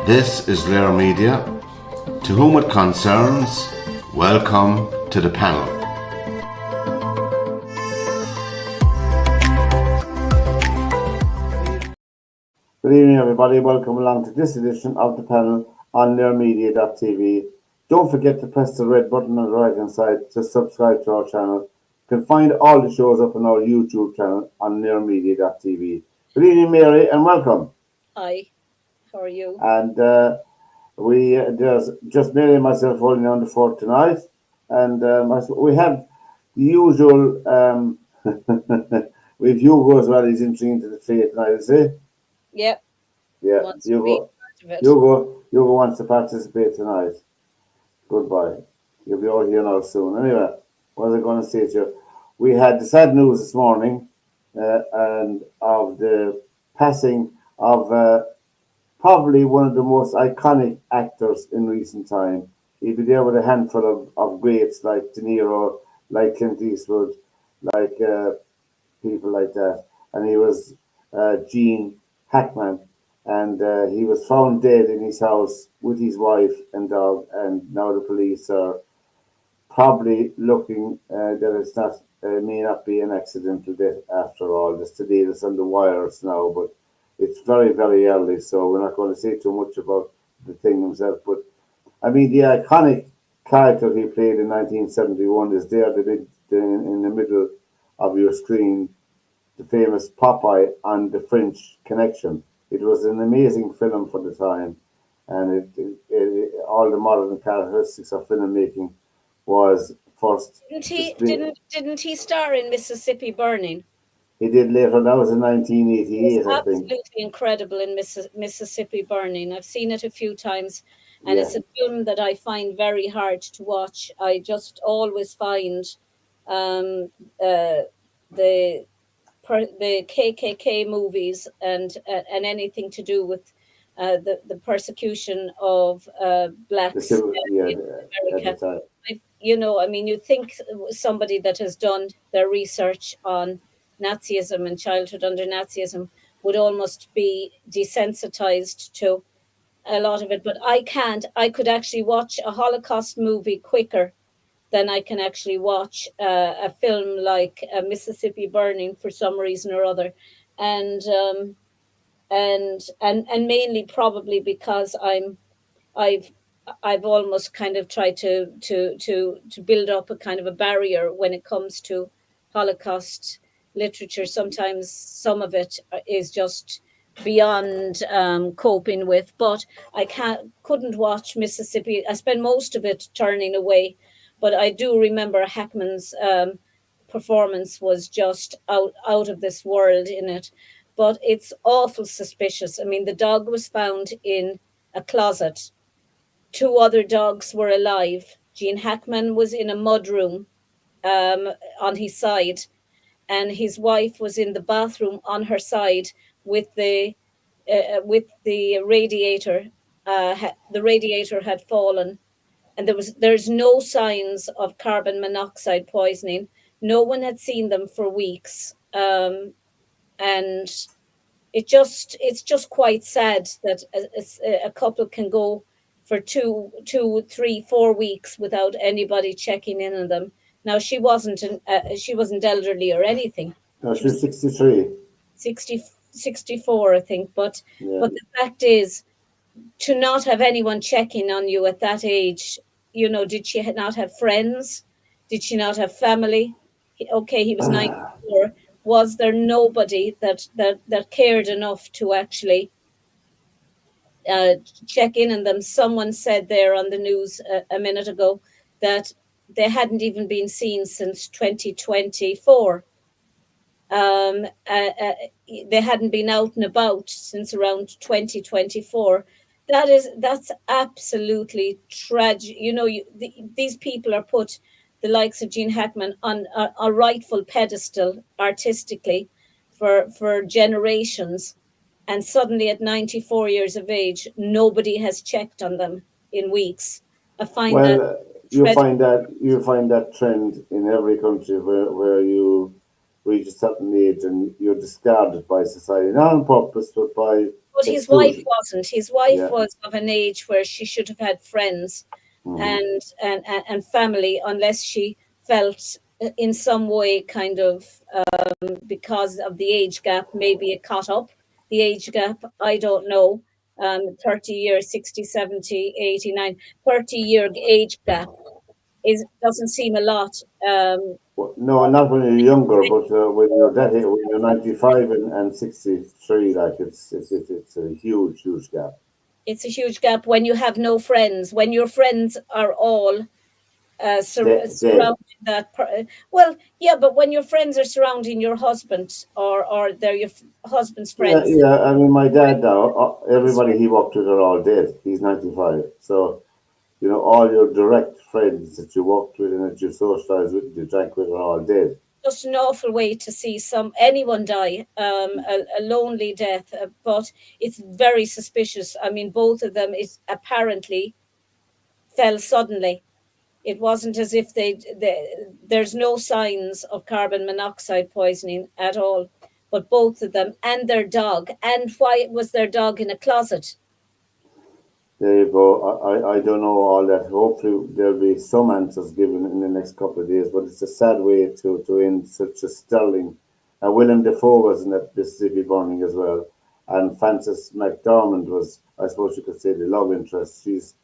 This is Rare Media. To whom it concerns, welcome to the panel. Good evening, everybody. Welcome along to this edition of the panel on raremedia.tv. Don't forget to press the red button on the right hand side to subscribe to our channel. You can find all the shows up on our YouTube channel on raremedia.tv. Good evening, Mary, and welcome. Hi, how are you? And there's just Mary and myself holding on the fort tonight, and we have the usual. We have Hugo as well. He's entering into the fray tonight, is he? Yep. Yeah, Hugo wants to participate tonight. Goodbye. You'll be out here now soon. Anyway, what was I going to say to you? We had the sad news this morning, and of the passing of probably one of the most iconic actors in recent time. He'd be there with a handful of greats like De Niro, like Clint Eastwood, like people like that. And he was Gene Hackman. And he was found dead in his house with his wife and dog. And now the police are probably looking that it's not, may not be an accidental death after all. Just today it's on the wires now, but it's very, very early, so we're not going to say too much about the thing himself. But I mean, the iconic character he played in 1971 is there, in the middle of your screen, the famous Popeye and the French Connection. It was an amazing film for the time, and all the modern characteristics of filmmaking was first. Didn't he star in Mississippi Burning? He did later. That was in 1988, I think. Absolutely incredible in Mississippi Burning. I've seen it a few times, and It's a film that I find very hard to watch. I just always find the KKK movies and anything to do with the persecution of blacks in America. You think somebody that has done their research on Nazism and childhood under Nazism would almost be desensitized to a lot of it, but I can't. I could actually watch a Holocaust movie quicker than I can actually watch a film like Mississippi Burning for some reason or other, and mainly probably because I've I've almost kind of tried to build up a kind of a barrier when it comes to Holocaust literature. Sometimes some of it is just beyond coping with, but I couldn't watch Mississippi. I spent most of it turning away, but I do remember Hackman's performance was just out of this world in it. But it's awful suspicious. I mean, the dog was found in a closet. Two other dogs were alive. Gene Hackman was in a mudroom on his side, and his wife was in the bathroom on her side with the radiator. The radiator had fallen, and there's no signs of carbon monoxide poisoning. No one had seen them for weeks, and it's just quite sad that a couple can go for 2, 3, 4 weeks without anybody checking in on them. Now she wasn't elderly or anything. No, she was 63. 64, I think. But the fact is, to not have anyone checking on you at that age, did she not have friends? Did she not have family? Okay, he was 94. Was there nobody that cared enough to actually check in on them? Someone said there on the news a minute ago that they hadn't even been seen since 2024. They hadn't been out and about since around 2024. That's absolutely tragic. These people are put, the likes of Gene Hackman, on a rightful pedestal artistically for generations, and suddenly at 94 years of age, nobody has checked on them in weeks. I find you find that trend in every country where you reach a certain age and you're discarded by society, not on purpose, but by But his wife exclusion. wasn't. His wife Yeah. was of an age where she should have had friends and family, unless she felt in some way kind of because of the age gap, maybe it caught up the age gap. I don't know. 30 years, 60, 70, 89, 30-year age gap doesn't seem a lot. Well, no, not when you're younger, but when you're that age, when you're 95 and 63, like it's a huge, huge gap. It's a huge gap when you have no friends, when your friends are all Dead. surrounding well, yeah, but when your friends are surrounding your husband, or they're your husband's Yeah, friends. yeah. I mean, my dad now, everybody he worked with are all dead. He's 95. So, all your direct friends that you worked with and that you socialized with, you drank with, are all dead. Just an awful way to see anyone die, a lonely death. But it's very suspicious. I mean, both of them is apparently fell suddenly. It wasn't as if there's no signs of carbon monoxide poisoning at all. But both of them and their dog. And why was their dog in a closet? There you go. I don't know all that. Hopefully, there'll be some answers given in the next couple of days, but it's a sad way to end such a sterling. Willem Dafoe was in that Mississippi Burning as well. And Frances McDormand was, I suppose you could say, the love interest. She's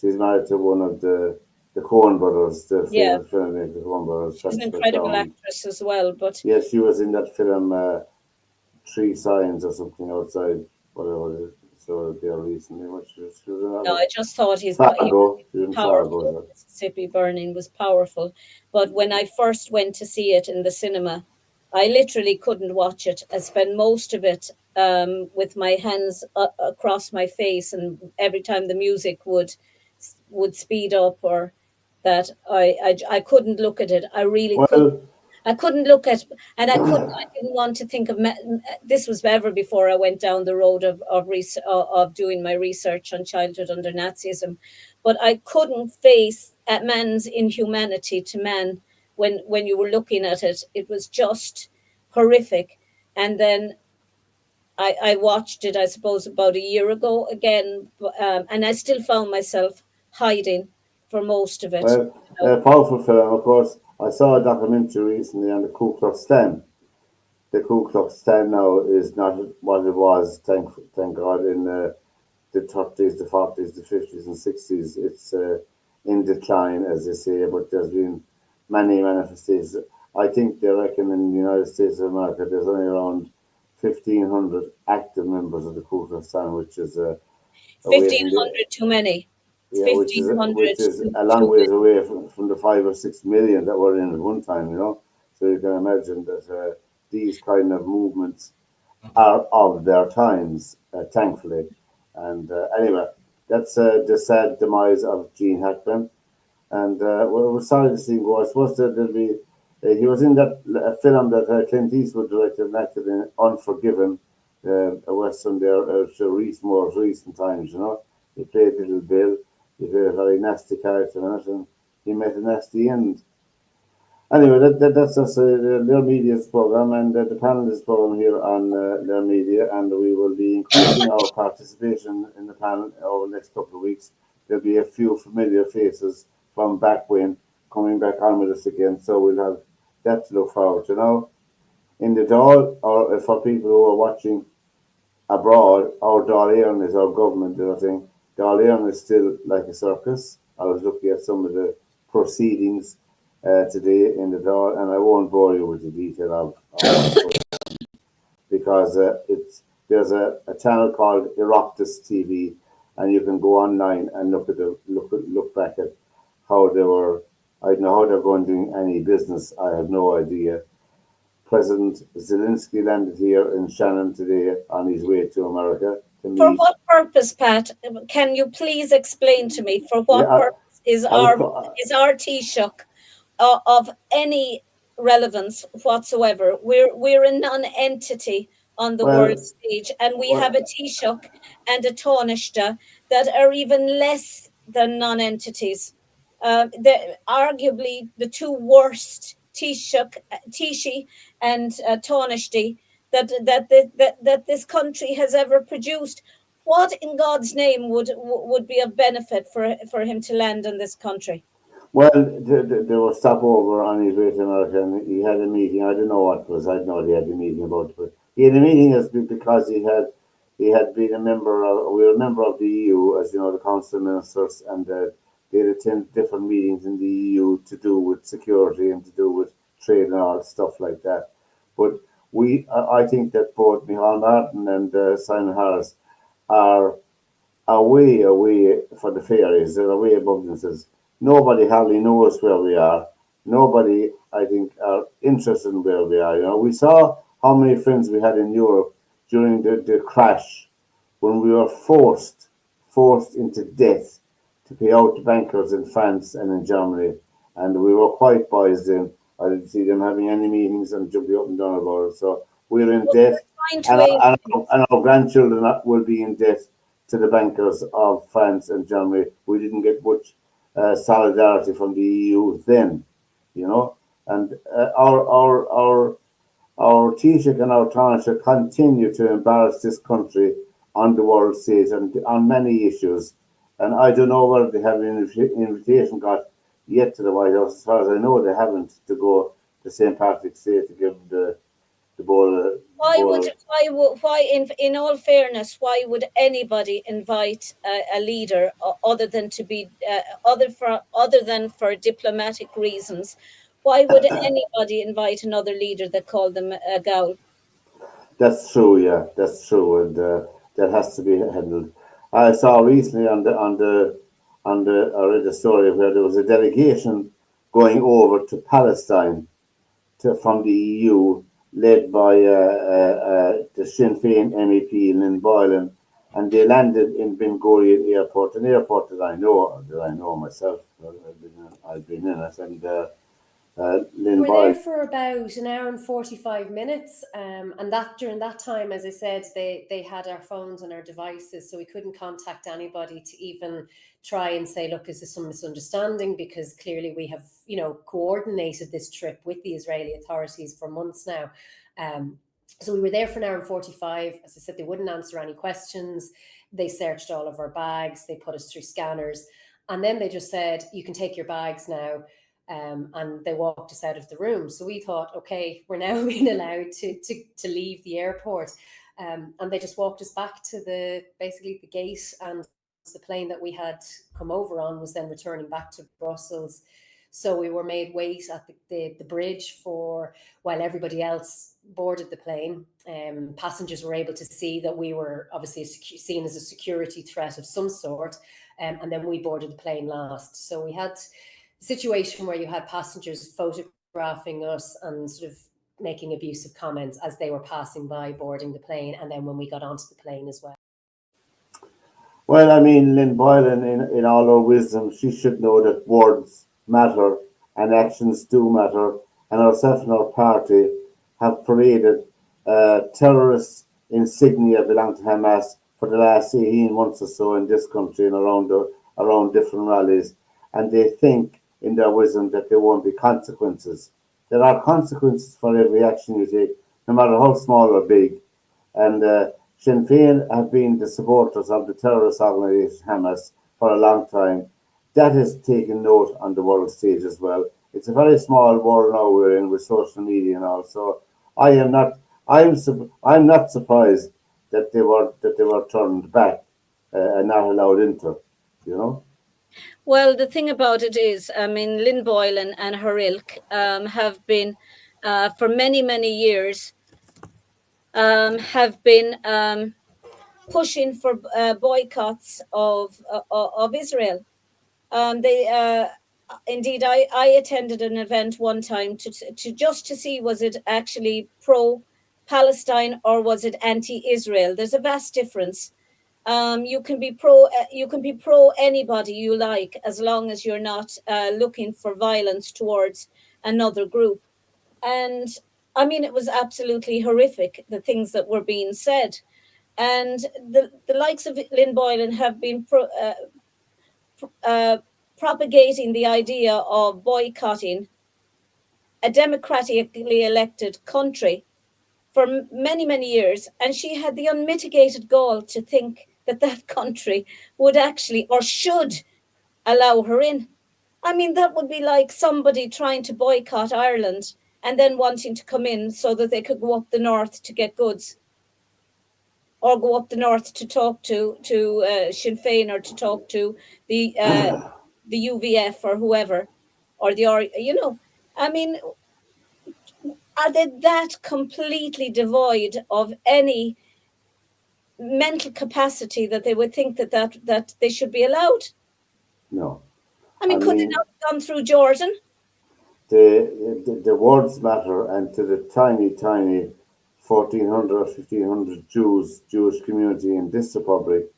married to one of the Coen brothers, the Yeah, famous filmmaker Coen brothers, she's an Frances incredible McDormand. actress as well. But Yeah, she was in that film Three Signs or something outside, whatever it is. So there recently, what she was in no, that I just thought he was Fargo. She was in powerful. Fargo. Mississippi Burning was powerful. But when I first went to see it in the cinema, I literally couldn't watch it. I spent most of it with my hands across my face, and every time the music would speed up, or that I couldn't look at it. I really couldn't. Well, I couldn't look at, and I didn't want to think of. This was ever before I went down the road of doing my research on childhood under Nazism, but I couldn't face at man's inhumanity to man when you were looking at it. It was just horrific. And then I watched it, I suppose, about a year ago again, and I still found myself hiding for most of it. well, a powerful film, of course. I saw a documentary recently on the Ku Klux Klan. The Ku Klux Klan now is not what it was, thank God, in the 30s, the 40s, the 50s, and 60s. It's in decline, as they say, but there's been many manifestations. I think they reckon in the United States of America there's only around 1,500 active members of the Ku Klux Klan, which is away Fifteen from the hundred too many. It's yeah, fifteen hundred which is a long too ways many. away from the 5 or 6 million that were in at one time. So you can imagine that these kind of movements are of their times, thankfully. And anyway, that's the sad demise of Gene Hackman. And we're sorry to see him go. I suppose that there'll be. He was in that film that Clint Eastwood directed and acted in, Unforgiven, a western there, more recent times. He played Little Bill. He played a very nasty character in it, and he met a nasty end. Anyway, that's just their media's program and the panelist program here on their media, and we will be increasing our participation in the panel over the next couple of weeks. There'll be a few familiar faces from back when coming back on with us again, so we'll have that to look forward to now. In the Dáil, or for people who are watching abroad, our Dáil is our government, thing. Dáil is still like a circus. I was looking at some of the proceedings today in the Dáil, and I won't bore you with the detail of what's because there's a channel called Eroptus TV, and you can go online and look back at how they were. I don't know how they're going doing any business. I have no idea. President Zelensky landed here in Shannon today on his way to America to For meet. what purpose, Pat? Can you please explain to me for Yeah, what purpose is I was. our Taoiseach of any relevance whatsoever? We're a non-entity on the world Well, stage, and we have well, a Taoiseach and a Taoiseach that are even less than non-entities. Arguably the two worst Taoiseach, Taoiseach and Taoiseach that this country has ever produced. What in God's name would be of benefit for him to land in this country? Well, there was stopover on his way to America, and he had a meeting. I don't know what it was. I know he had a meeting about it, but he had a meeting because he had been a member of we were a member of the EU, as you know, the Council of Ministers, and they had attended different meetings in the EU to do with security and to do with trade and all stuff like that. But I think that both Micheál Martin and Simon Harris are away for the fairies. They're away above themselves. Nobody hardly knows where we are. Nobody, I think, are interested in where we are. You know, we saw how many friends we had in Europe during the crash when we were forced into debt to pay out the bankers in France and in Germany. And we were quite boys then. I didn't see them having any meetings and jumping up and down about it. So we're in debt, and our grandchildren will be in debt to the bankers of France and Germany. We didn't get much solidarity from the EU then, you know, and our Taoiseach and our Taoiseach continue to embarrass this country on the world stage and on many issues. And I don't know whether they have an invitation got yet to the White House. As far as I know, they haven't, to go to St. Patrick's Day to give the ball. Why in all fairness, why would anybody invite a leader other than to be other than for diplomatic reasons? Why would anybody invite another leader that called them a gal? That's true, yeah, that's true, and that has to be handled. I saw recently I read a story where there was a delegation going over to Palestine from the EU, led by the Sinn Féin MEP Lynn Boylan, and they landed in Ben Gurion Airport, an airport that I know myself. I've been in it, and Lynn Boylan. There for about an hour and 45 minutes, and that during that time, as I said, they had our phones and our devices, so we couldn't contact anybody to even try and say, look, is this some misunderstanding? Because clearly we have, you know, coordinated this trip with the Israeli authorities for months now. So we were there for an hour and 45. As I said, they wouldn't answer any questions. They searched all of our bags. They put us through scanners. And then they just said, you can take your bags now. And they walked us out of the room. So we thought, okay, we're now being allowed to leave the airport. And they just walked us back to basically the gate, and the plane that we had come over on was then returning back to Brussels. So we were made wait at the bridge while everybody else boarded the plane. Passengers were able to see that we were obviously seen as a security threat of some sort. And then we boarded the plane last. So we had a situation where you had passengers photographing us and sort of making abusive comments as they were passing by boarding the plane, and then when we got onto the plane as well. Well, I mean, Lynn Boylan, in all her wisdom, she should know that words matter and actions do matter. And herself and her party have paraded terrorist insignia belonging to Hamas for the last 18 months or so in this country and around different rallies. And they think, in their wisdom, that there won't be consequences. There are consequences for every action you take, no matter how small or big. And Sinn Féin have been the supporters of the terrorist organisation Hamas for a long time. That has taken note on the world stage as well. It's a very small world now we're in with social media and all. So I'm not surprised that they were turned back and not allowed into, you know. Well, the thing about it is, I mean, Lynn Boylan and her ilk have been, for many, many years, have been pushing for boycotts of Israel. Indeed, I attended an event one time to just to see, was it actually pro-Palestine or was it anti-Israel? There's a vast difference. You can be pro anybody you like, as long as you're not looking for violence towards another group. And I mean, it was absolutely horrific, the things that were being said. And the likes of Lynn Boylan have been propagating the idea of boycotting a democratically elected country for many, many years, and she had the unmitigated gall to think that that country would actually or should allow her in. I mean, that would be like somebody trying to boycott Ireland and then wanting to come in so that they could go up the north to get goods, or go up the north to talk to Sinn Féin, or to talk to the UVF or whoever, or I mean, are they that completely devoid of any mental capacity that they would think that they should be allowed? No. I mean, could they not have gone through Jordan? The words matter, and to the tiny 1,400 or 1,500 Jewish community in this republic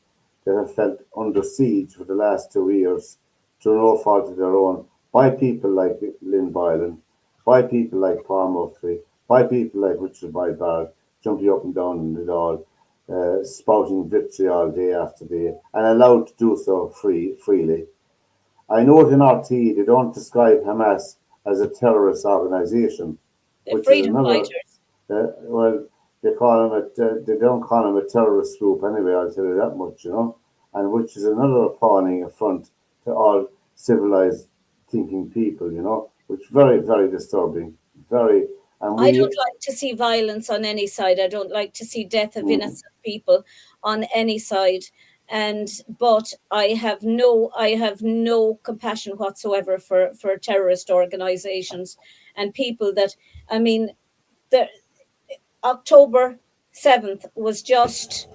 that have felt under siege for the last 2 years through no fault of their own, by people like Lynn Boylan, by people like Paul Murphy, by people like Richard Boyd jumping up and down in the Dáil, spouting victory all day after day, and allowed to do so freely. I know in RT they don't describe Hamas as a terrorist organization, They're which is freedom another. fighters. Well, they don't call them a terrorist group anyway. I'll tell you that much, and which is another appalling affront to all civilized thinking people, which is very, very disturbing. Very, and I don't like to see violence on any side. I don't like to see death of innocent people on any side. But I have no compassion whatsoever for terrorist organizations and people that, I mean, the October 7th was just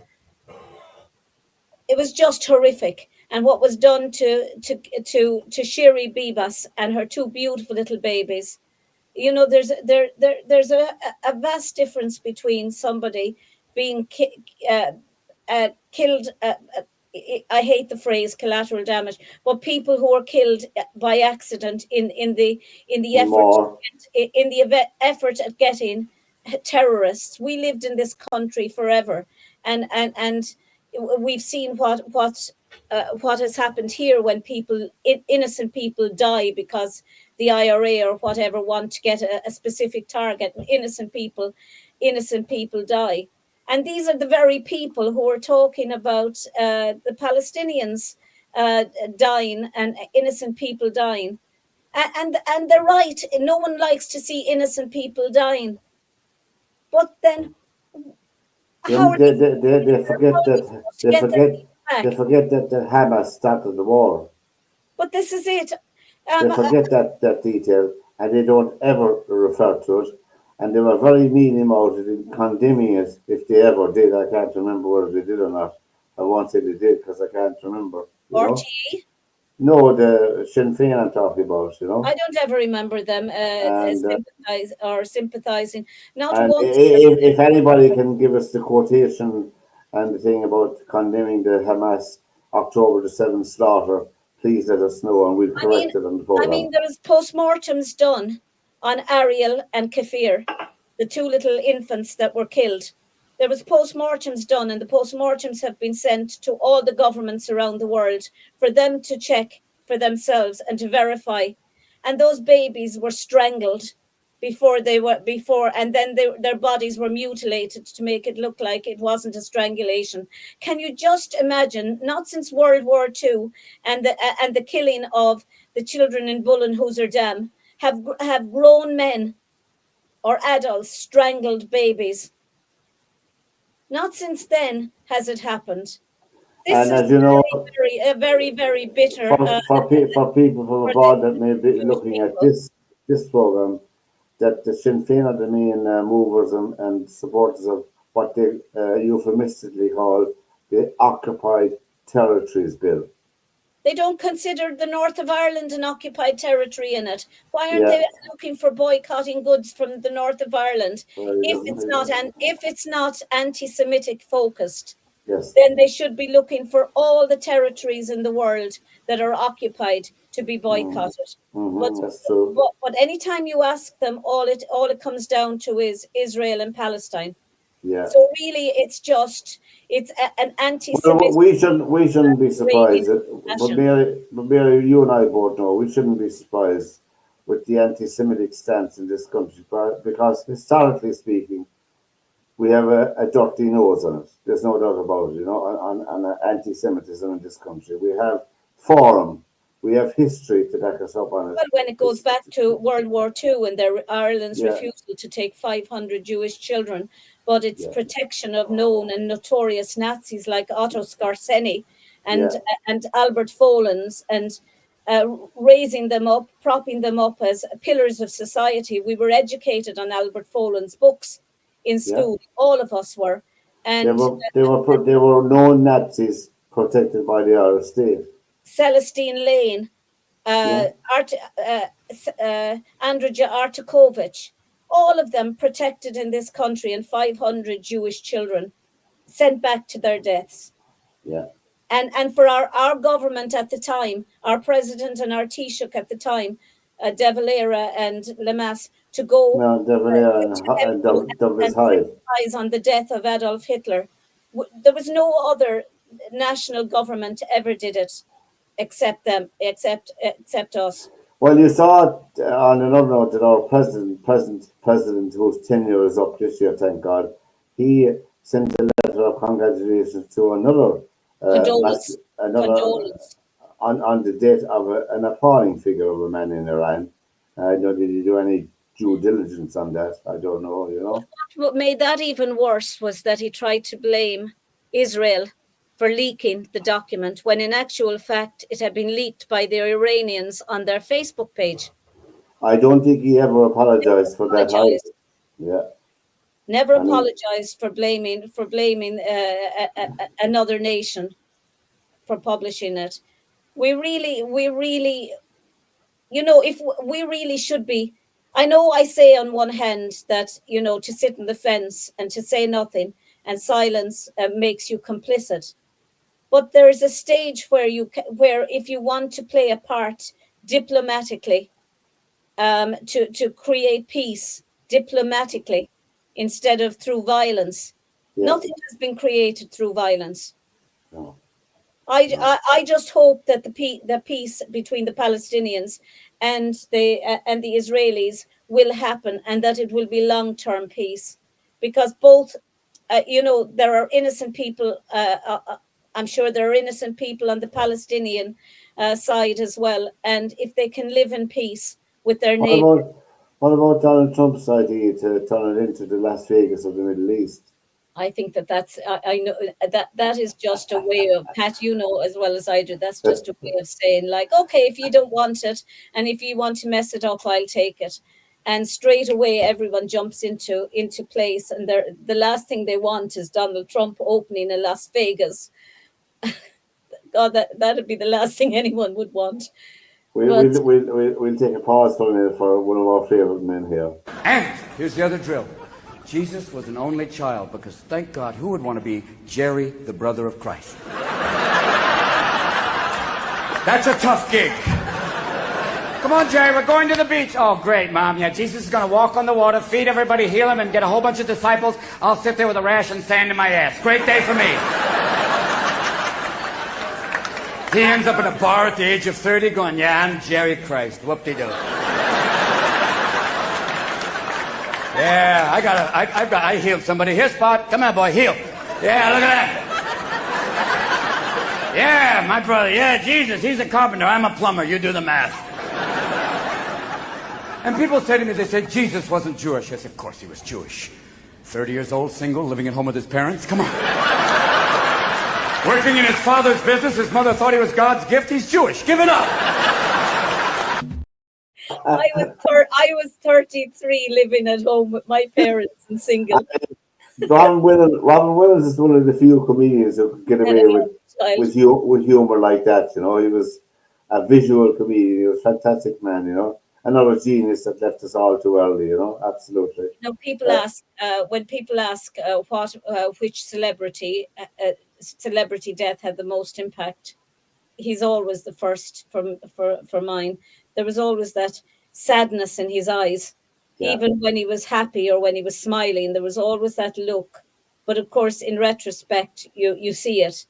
horrific. And what was done to Shiri Bibas and her two beautiful little babies. There's a vast difference between somebody being killed. I hate the phrase collateral damage, but people who are killed by accident in the effort at getting terrorists. We lived in this country forever, and we've seen what has happened here when innocent people die because the IRA or whatever want to get a specific target, and innocent people die. And these are the very people who are talking about the Palestinians dying and innocent people dying. And they're right. No one likes to see innocent people dying. But then how they forget that Hamas started the war. But this is it. They forget that detail, and they don't ever refer to it. And they were very mealy-mouthed in condemning it, if they ever did. I can't remember whether they did or not. I won't say they did because I can't remember. RTE? No, the Sinn Féin I'm talking about, I don't ever remember them sympathizing. Not and once. If anybody can give us the quotation and the thing about condemning the Hamas October the 7th slaughter, please let us know and we'll correct it on the program. I mean, there was postmortems done on Ariel and Kafir, the two little infants that were killed. There was postmortems done, and the postmortems have been sent to all the governments around the world for them to check for themselves and to verify. And those babies were strangled and then their bodies were mutilated to make it look like it wasn't a strangulation. Can you just imagine? Not since World War II and the killing of the children in Bullenhuser Dam have grown men or adults strangled babies. Not since then has it happened. This and is as you know, very, very bitter. For people from abroad that may be looking at this program, that the Sinn Féin are the main movers and supporters of what they euphemistically call the Occupied Territories Bill. They don't consider the north of Ireland an occupied territory in it. Why aren't they looking for boycotting goods from the north of Ireland? If it's not anti-Semitic focused, then they should be looking for all the territories in the world that are occupied to be boycotted. That's true. But anytime you ask them, all it comes down to is Israel and Palestine. Yeah. So really, it's an anti-Semitic. Well, we shouldn't be surprised. But Mary, you and I both know we shouldn't be surprised with the anti-Semitic stance in this country because historically speaking, we have a dirty nose on it. There's no doubt about it, on anti-Semitism in this country. We have forum, we have history to back us up on it. Well, when it goes back to World War II and Ireland's refusal to take 500 Jewish children, but its protection of known and notorious Nazis like Otto Skorzeny and Albert Folens, and raising them up, propping them up as pillars of society. We were educated on Albert Folens' books in school. All of us were. And they were known Nazis protected by the Irish state. Celestine Lane, Andrija Artakovich, all of them protected in this country, and 500 Jewish children sent back to their deaths. Yeah. And for our government at the time, our president and our Taoiseach at the time, De Valera and Lemass, to go De Valera and Douglas Hyde on the death of Adolf Hitler. There was no other national government ever did it except them, except us. Well, you saw it on another note that our president, whose tenure is up this year, thank God, he sent a letter of congratulations to another on the death of an appalling figure of a man in Iran. Did he do any due diligence on that? I don't know, What made that even worse was that he tried to blame Israel for leaking the document, when in actual fact it had been leaked by the Iranians on their Facebook page. I don't think he ever apologized for that. Never apologized for blaming another nation for publishing it. We really, if we really should be. I know I say on one hand that, to sit on the fence and to say nothing and silence makes you complicit. But there is a stage where if you want to play a part diplomatically, to create peace diplomatically instead of through violence, nothing has been created through violence. No. I just hope that the peace between the Palestinians and the Israelis will happen, and that it will be long-term peace, because both, there are innocent people. I'm sure there are innocent people on the Palestinian side as well, and if they can live in peace with their neighbors. What about Donald Trump's idea to turn it into the Las Vegas of the Middle East? I think that's I know that is just a way of, Pat, as well as I do, that's just a way of saying, like, okay, if you don't want it and if you want to mess it up, I'll take it. And straight away everyone jumps into place, and the last thing they want is Donald Trump opening a Las Vegas. God, that'd be the last thing anyone would want. We'll take a pause for a minute for one of our favorite men here. And here's the other drill. Jesus was an only child, because thank God, who would want to be Jerry, the brother of Christ? That's a tough gig. Come on, Jerry, we're going to the beach. Oh, great, Mom. Yeah, Jesus is going to walk on the water, feed everybody, heal him, and get a whole bunch of disciples. I'll sit there with a rash and sand in my ass. Great day for me. He ends up in a bar at the age of 30 going, yeah, I'm Jerry Christ. Whoop-de-doo. Yeah, I healed somebody. Here, Spot. Come on, boy, heal. Yeah, look at that. Yeah, my brother. Yeah, Jesus, he's a carpenter. I'm a plumber. You do the math. And people say to me, they say, Jesus wasn't Jewish. I said, of course he was Jewish. 30 years old, single, living at home with his parents. Come on. Working in his father's business. His mother thought he was God's gift. He's Jewish. Give it up. I was 33, living at home with my parents and single. Robin Williams is one of the few comedians who could get away with humor like that. He was a visual comedian. He was a fantastic man. Another genius that left us all too early. Absolutely. Now, people ask when people ask which celebrity death had the most impact. He's always the first for mine. There was always that sadness in his eyes, even when he was happy or when he was smiling. There was always that look. But of course, in retrospect, you see it.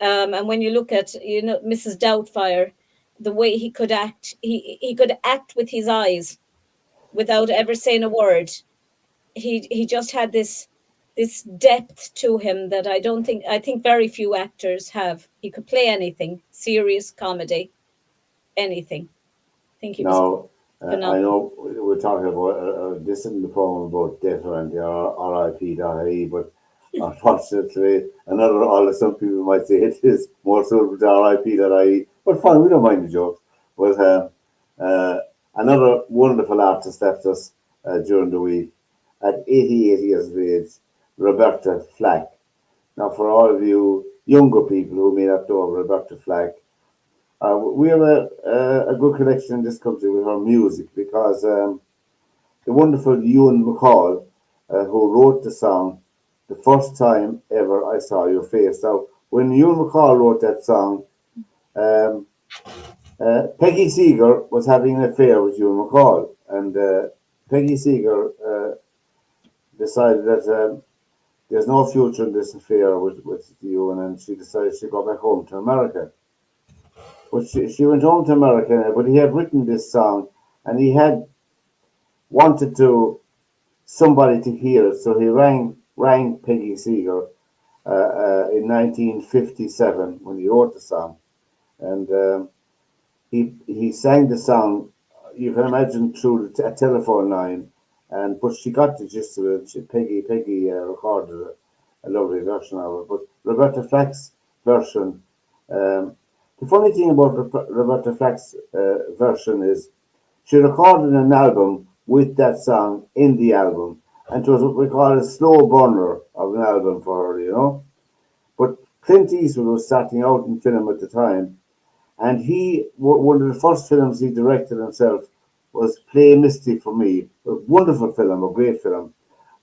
And when you look at Mrs. Doubtfire, the way he could act, he could act with his eyes without ever saying a word. He just had this this depth to him that I think very few actors have. He could play anything, serious, comedy, anything. I think he was phenomenal. I know we're talking about this in the poem about death and the RIP.ie, but unfortunately, some people might say it is more suitable to RIP.ie, but fine, we don't mind the jokes. But another wonderful artist left us during the week at 88 years of age, Roberta Flack. Now, for all of you younger people who may not know Roberta Flack, we have a good connection in this country with her music because the wonderful Ewan MacColl, who wrote the song, The First Time Ever I Saw Your Face. Now, when Ewan MacColl wrote that song, Peggy Seeger was having an affair with Ewan MacColl, and Peggy Seeger decided that there's no future in this affair with Ewan, and she decided she'd go back home to America. But she went home to America, but he had written this song, and he had wanted somebody to hear it, so he rang Peggy Seeger in 1957 when he wrote the song, and he sang the song. You can imagine through a telephone line, but she got the gist of it. Peggy recorded a lovely version of it, but Roberta Flack's version. The funny thing about Roberta Flack's version is she recorded an album with that song in the album, and it was what we call a slow burner of an album for her, you know. But Clint Eastwood was starting out in film at the time, and one of the first films he directed himself was Play Misty for Me, a wonderful film, a great film.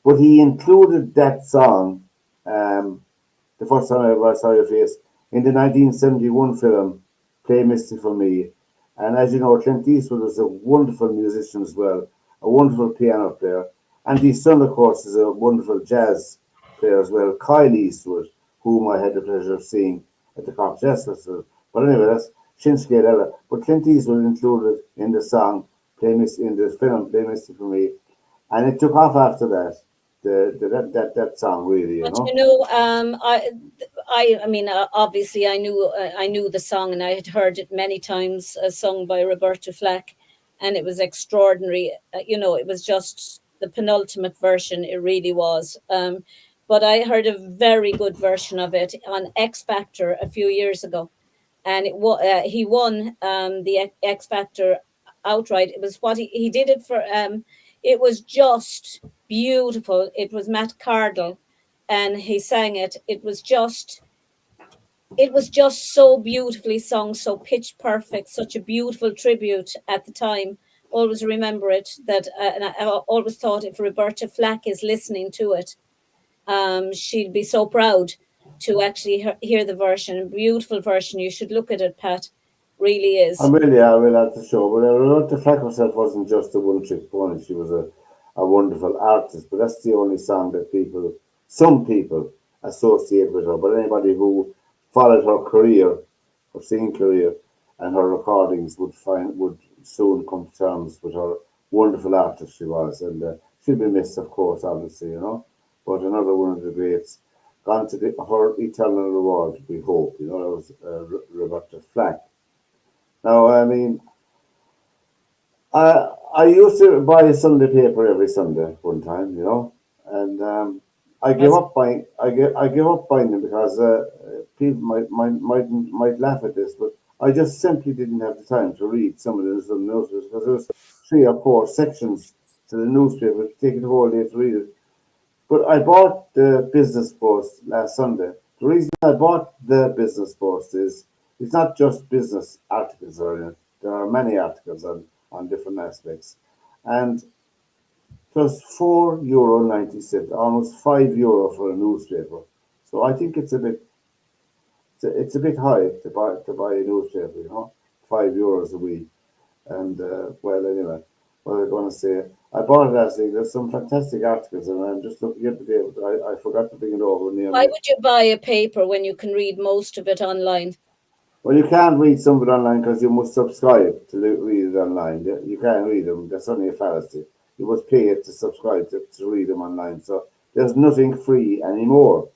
But he included that song, The First Time Ever I Saw Your Face, in the 1971 film Play Misty for Me. And as you know, Clint Eastwood was a wonderful musician as well, a wonderful piano player. And his son, of course, is a wonderful jazz player as well, Kyle Eastwood, whom I had the pleasure of seeing at the Cork Jazz Festival. But anyway, that's Shinsuke Ella. But Clint Eastwood included in the song, in the film Play Misty for Me. And it took off after that. That song really, you know. You know, I mean, obviously, I knew the song, and I had heard it many times, sung by Roberta Flack, and it was extraordinary. You know, it was just the penultimate version. It really was. But I heard a very good version of it on X Factor a few years ago, and he won the X Factor outright. It was what he did it for. It was just beautiful. It was Matt Cardle, and he sang it. It was just so beautifully sung, so pitch perfect, such a beautiful tribute at the time. Always remember it, that and I always thought if Roberta Flack is listening to it, she'd be so proud to actually hear the version. A beautiful version. You should look at it, Pat. Really is. I will have to show. But Roberta Flack herself wasn't just a one-trick pony. She was a wonderful artist. But that's the only song that some people associate with her. But anybody who followed her career, her singing career, and her recordings would soon come to terms with her wonderful artist she was. And she'll be missed, of course, obviously, you know. But another one of the greats, gone to her eternal reward, we hope. You know, that was Roberta Flack. Now, I mean, I used to buy a Sunday paper every Sunday one time, you know, and I gave up buying. I gave up buying them because people might laugh at this, but I just simply didn't have the time to read some of the newspapers because there was 3 or 4 sections to the newspaper, taking the whole day to read it. But I bought the Business Post last Sunday. The reason I bought the Business Post is it's not just business articles in it. There are many articles on different aspects. And it was €4.90, almost €5 for a newspaper. So I think it's a bit high to buy a newspaper, you know, €5 a week. And well, anyway, what was I going to say? I bought it last week. There's some fantastic articles, and I'm just looking at the day. I forgot to bring it over. Why would you buy a paper when you can read most of it online? Well, you can't read some of it online because you must subscribe to read it online. You can't read them. That's only a fallacy. You must pay it to subscribe to read them online. So There's nothing free anymore.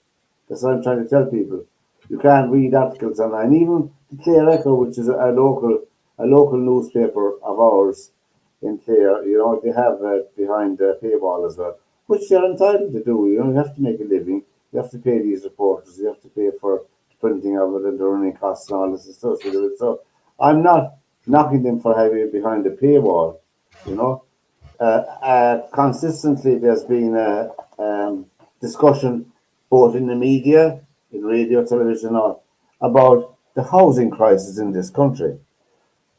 That's what I'm trying to tell people. You can't read articles online. Even the Clare Echo, which is a local newspaper of ours in Clare, they have behind the paywall as well, which they're entitled to do. You have to make a living. You have to pay these reporters. You have to pay for printing of it and the running costs and all this associated with it. So I'm not knocking them for having it behind the paywall. Consistently there's been a discussion both in the media, in radio, television, about the housing crisis in this country.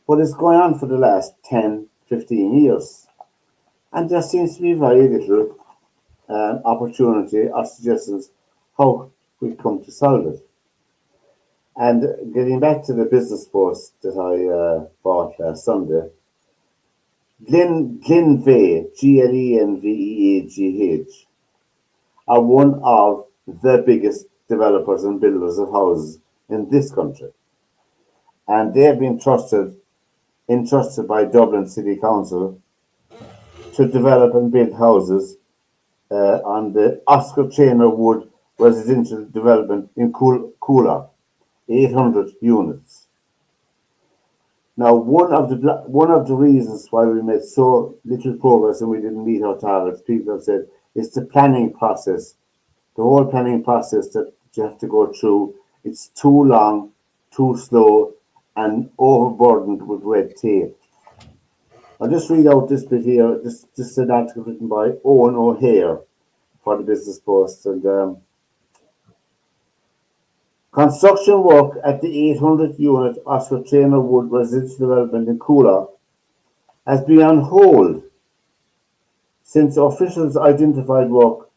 But it's going on for the last 10, 15 years. And there seems to be very little opportunity or suggestions how we come to solve it. And getting back to the business post that I bought last Sunday, Glenveagh, Glenveagh, are one of the biggest developers and builders of houses in this country. And they have been entrusted by Dublin City Council to develop and build houses on the Oscar Traynor Wood residential development in Coola, 800 units. Now, one of the reasons why we made so little progress and we didn't meet our targets, people have said, is the planning process. The whole planning process that you have to go through, it's too long, too slow, and overburdened with red tape. I'll just read out this bit here. This is an article written by Owen O'Hare for the Business Post. And construction work at the 800-unit Oscar Traynor Wood residential development in Coola has been on hold since officials identified work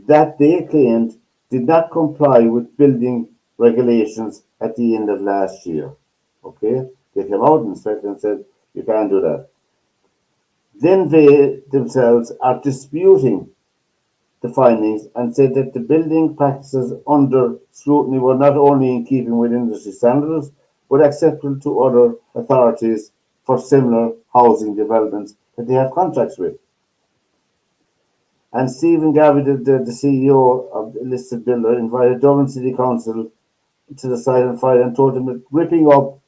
that they claimed did not comply with building regulations at the end of last year. Okay? They came out and said, you can't do that. Then they themselves are disputing the findings and said that the building practices under scrutiny were not only in keeping with industry standards, but acceptable to other authorities for similar housing developments that they have contracts with. And Stephen Garvey, the CEO of the listed builder, invited Dublin City Council to the site on Friday and told them that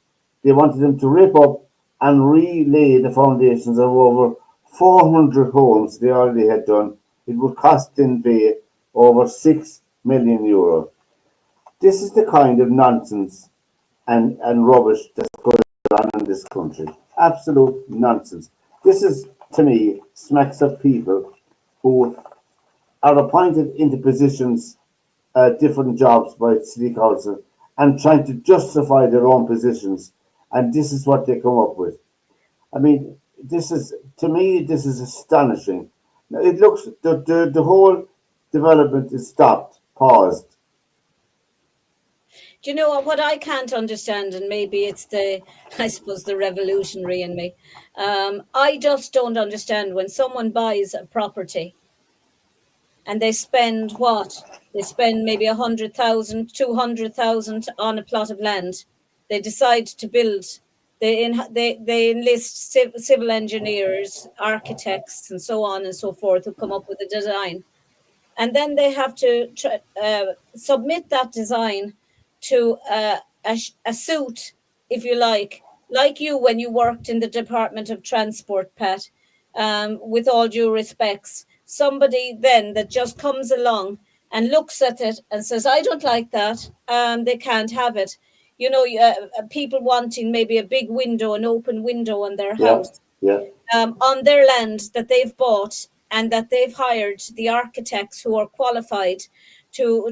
they wanted them to rip up and relay the foundations of over 400 homes they already had done. It would cost Glenveagh over €6 million. This is the kind of nonsense and rubbish that's going on in this country. Absolute nonsense. This is, to me, smacks of people who are appointed into positions, different jobs by City Council, and trying to justify their own positions. And this is what they come up with. I mean, to me, this is astonishing. It looks, the whole development is stopped, paused. Do you know what I can't understand? And maybe it's I suppose, the revolutionary in me. I just don't understand when someone buys a property and they spend what? They spend maybe 100,000, 200,000 on a plot of land. They decide to build. They enlist civil engineers, architects, and so on and so forth who come up with a design. And then they have to submit that design to a suit, if you like you when you worked in the Department of Transport, Pat, with all due respects. Somebody then that just comes along and looks at it and says, I don't like that, they can't have it. People wanting maybe a big window, an open window on their house, on their land that they've bought, and that they've hired the architects who are qualified to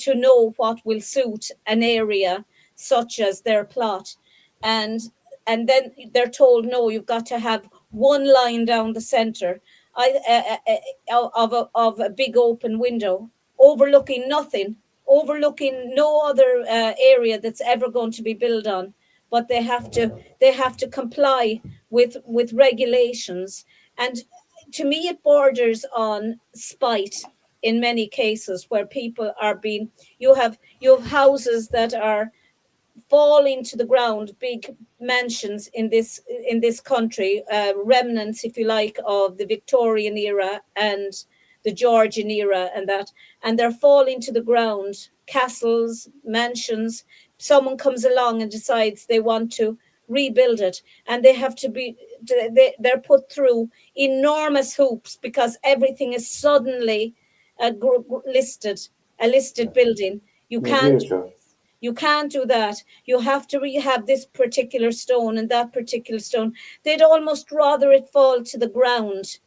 know what will suit an area such as their plot. And then they're told, no, you've got to have one line down the center of a big open window overlooking nothing, overlooking no other area that's ever going to be built on. But they have to comply with regulations. And to me, it borders on spite in many cases, where people are being, you have houses that are falling to the ground, big mansions in this country, remnants, if you like, of the Victorian era and the Georgian era and they're falling to the ground. Castles, mansions. Someone comes along and decides they want to rebuild it, and they have to be they're put through enormous hoops because everything is suddenly listed, a listed building. You can't do that. You have to rehab this particular stone and that particular stone. They'd almost rather it fall to the ground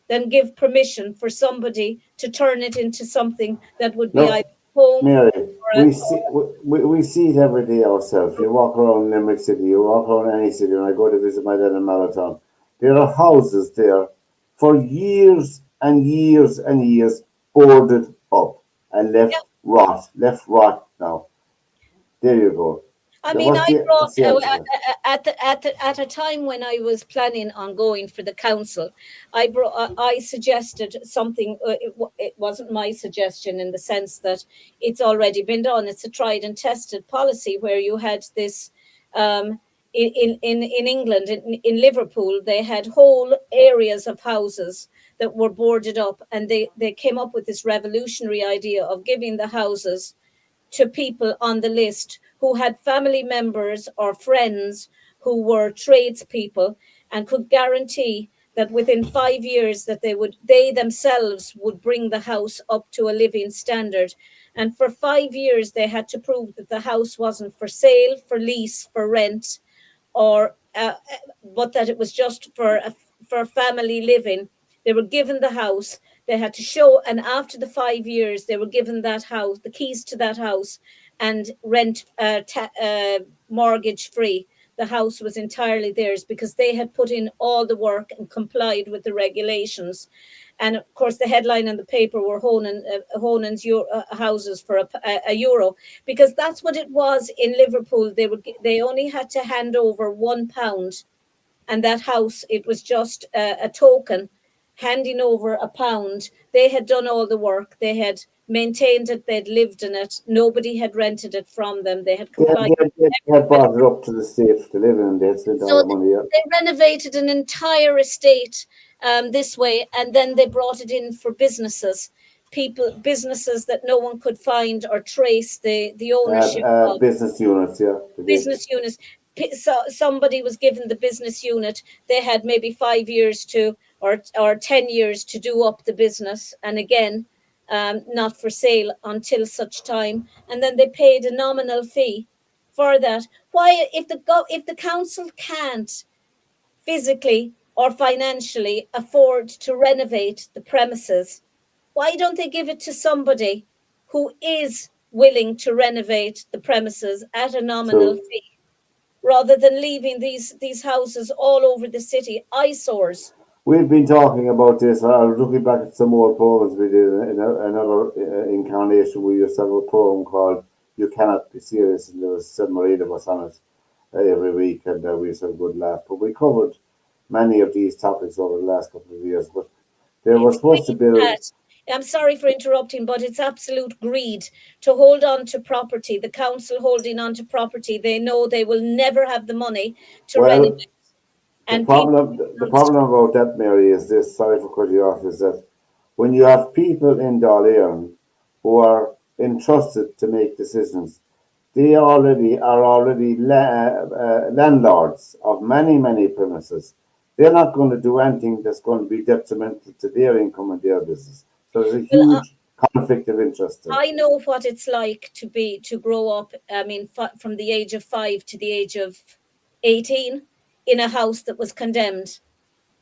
than give permission for somebody to turn it into something that would be either home. Mary, we see it every day ourselves. You walk around Limerick City, you walk around any city, and I go to visit my dad in Marathon. There are houses there for years and years and years boarded up and left rot now. There you go. I mean, I brought at a time when I was planning on going for the council, I suggested something. It wasn't my suggestion in the sense that it's already been done. It's a tried and tested policy where you had this in England, in Liverpool, they had whole areas of houses that were boarded up, and they came up with this revolutionary idea of giving the houses to people on the list who had family members or friends who were tradespeople and could guarantee that within 5 years that they themselves would bring the house up to a living standard. And for 5 years they had to prove that the house wasn't for sale, for lease, for rent, or but that it was just for family living. They were given the house. They had to show, and after the 5 years, they were given that house, the keys to that house, and rent mortgage free. The house was entirely theirs because they had put in all the work and complied with the regulations. And of course, the headline in the paper were Honan's houses for a euro, because that's what it was in Liverpool. They only had to hand over £1, and that house, it was just a token, handing over £1. They had done all the work. They had maintained it. They'd lived in it. Nobody had rented it from them. They had complied. They had brought it up to the state to live in. They had spent all the money. They renovated an entire estate this way, and then they brought it in for businesses that no one could find or trace the ownership of. Business units, yeah. Business units. So somebody was given the business unit. They had maybe 5 years or 10 years to do up the business, and again, not for sale until such time. And then they paid a nominal fee for that. Why, if the council can't physically or financially afford to renovate the premises, why don't they give it to somebody who is willing to renovate the premises at a nominal fee, rather than leaving these houses all over the city, eyesores? We've been talking about this. I was looking back at some old poems we did in another incarnation. We used to have a poem called "You Cannot Be Serious," and there was 7 or 8 of us on it every week, and we used to have a good laugh. But we covered many of these topics over the last couple of years. But they were supposed to build. I'm sorry for interrupting, but it's absolute greed to hold on to property. The council holding on to property, they know they will never have the money to renovate. The problem about that, Mary, is this. Sorry for cutting you off. Is that when you have people in Dáil who are entrusted to make decisions, they are already landlords of many premises. They're not going to do anything that's going to be detrimental to their income and their business. So there's a huge conflict of interest. I know what it's like to grow up. I mean, from the age of 5 to the age of 18 in a house that was condemned,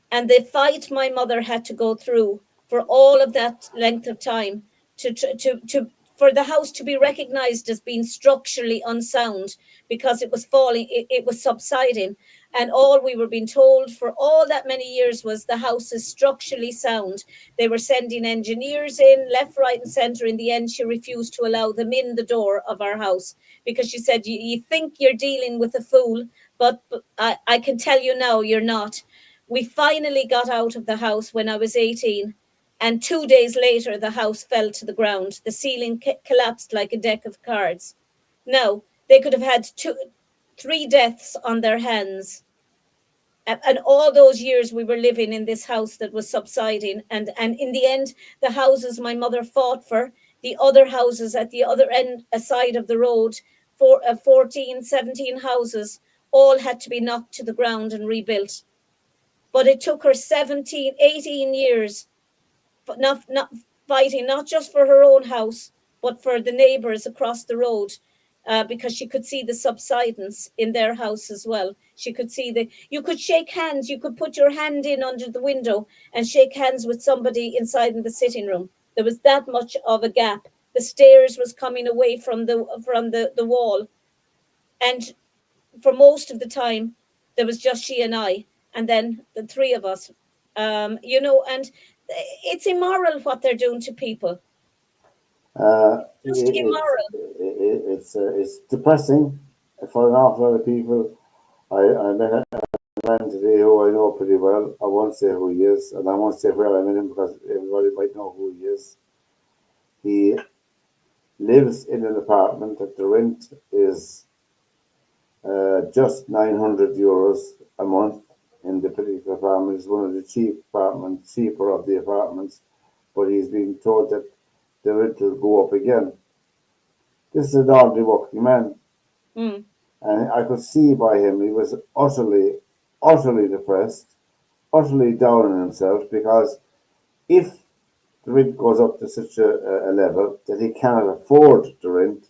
and the fight my mother had to go through for all of that length of time for the house to be recognized as being structurally unsound because it was falling, it was subsiding. And all we were being told for all that many years was the house is structurally sound. They were sending engineers in left, right, and center. In the end, she refused to allow them in the door of our house because she said, you think you're dealing with a fool, but I can tell you now, you're not. We finally got out of the house when I was 18. And 2 days later, the house fell to the ground. The ceiling collapsed like a deck of cards. Now, they could have had 3 deaths on their hands And all those years we were living in this house that was subsiding, and in the end, the houses my mother fought for, the other houses at the other end side of the road, 14, 17 houses, all had to be knocked to the ground and rebuilt. But it took her 17, 18 years, but not fighting, not just for her own house, but for the neighbours across the road, because she could see the subsidence in their house as well. She could see you could shake hands, you could put your hand in under the window and shake hands with somebody inside in the sitting room. There was that much of a gap. The stairs was coming away from the wall. And for most of the time, there was just she and I, and then the three of us, and it's immoral what they're doing to people. Just immoral. It's depressing for an awful lot of people. I met a man today who I know pretty well. I won't say who he is, and I won't say where I met him because everybody might know who he is. He lives in an apartment that the rent is just €900 a month in the particular apartment. It's one of the cheaper of the apartments, but he's being told that the rent will go up again. This is an ordinary working man. Mm. And I could see by him, he was utterly, utterly depressed, utterly down on himself, because if the rent goes up to such a level that he cannot afford the rent,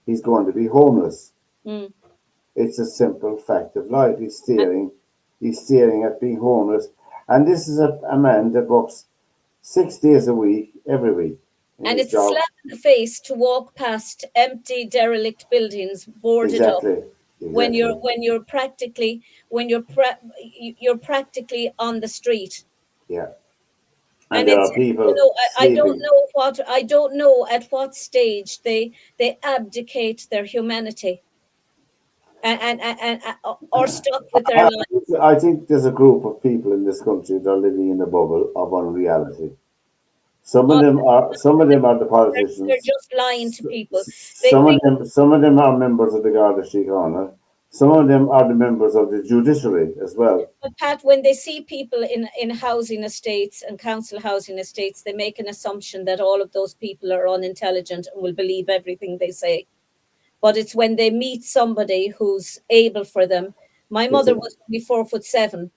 he's going to be homeless. Mm. It's a simple fact of life. He's staring at being homeless. And this is a man that works 6 days a week, every week. And it's a slap in the face to walk past empty, derelict buildings boarded up when you're practically on the street. Yeah. And there are people. I don't know at what stage they abdicate their humanity and are stuck with their lives. I think there's a group of people in this country that are living in a bubble of unreality. Some of them are the politicians. They're just lying to people. Some of them are members of the Garda Síochána. Some of them are the members of the judiciary as well. But Pat, when they see people in housing estates and council housing estates, they make an assumption that all of those people are unintelligent and will believe everything they say. But it's when they meet somebody who's able for them. My mother was only 4'7",